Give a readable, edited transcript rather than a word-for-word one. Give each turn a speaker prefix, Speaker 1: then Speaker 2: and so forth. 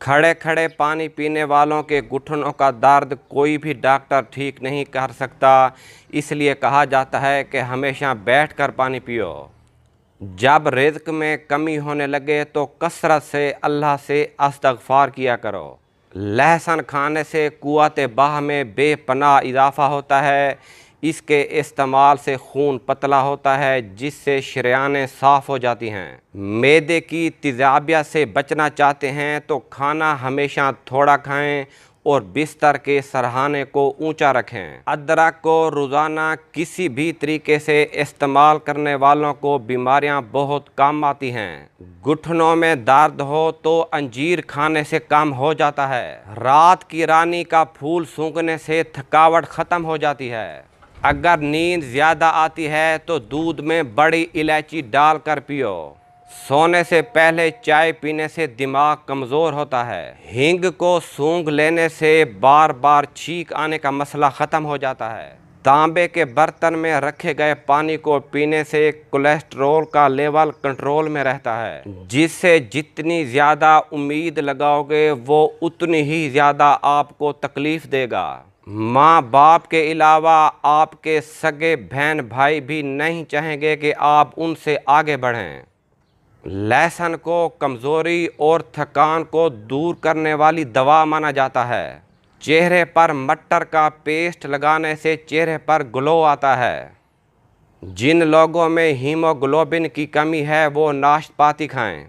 Speaker 1: खड़े खड़े पानी पीने वालों के घुटनों का दर्द कोई भी डॉक्टर ठीक नहीं कर सकता, इसलिए कहा जाता है कि हमेशा बैठकर पानी पियो। जब रिज़्क में कमी होने लगे तो कसरत से अल्लाह से इस्तग़फ़ार किया करो। लहसुन खाने से क़ुव्वत बाह में बेपनाह इजाफ़ा होता है। इसके इस्तेमाल से खून पतला होता है, जिससे शरीयानें साफ़ हो जाती हैं। मैदे की तेज़ाबियत से बचना चाहते हैं तो खाना हमेशा थोड़ा खाएं और बिस्तर के सरहाने को ऊंचा रखें। अदरक को रोज़ाना किसी भी तरीके से इस्तेमाल करने वालों को बीमारियां बहुत कम आती हैं। घुटनों में दर्द हो तो अंजीर खाने से कम हो जाता है। रात की रानी का फूल सूंघने से थकावट ख़त्म हो जाती है। अगर नींद ज़्यादा आती है तो दूध में बड़ी इलायची डालकर पियो। सोने से पहले चाय पीने से दिमाग कमज़ोर होता है। हींग को सूंघ लेने से बार बार छींक आने का मसला ख़त्म हो जाता है। तांबे के बर्तन में रखे गए पानी को पीने से कोलेस्ट्रॉल का लेवल कंट्रोल में रहता है, जिससे जितनी ज़्यादा उम्मीद लगाओगे वो उतनी ही ज़्यादा आपको तकलीफ़ देगा। माँ बाप के अलावा आपके सगे बहन भाई भी नहीं चाहेंगे कि आप उनसे आगे बढ़ें। लहसुन को कमज़ोरी और थकान को दूर करने वाली दवा माना जाता है। चेहरे पर मटर का पेस्ट लगाने से चेहरे पर ग्लो आता है। जिन लोगों में हीमोग्लोबिन की कमी है वो नाशपाती खाएं।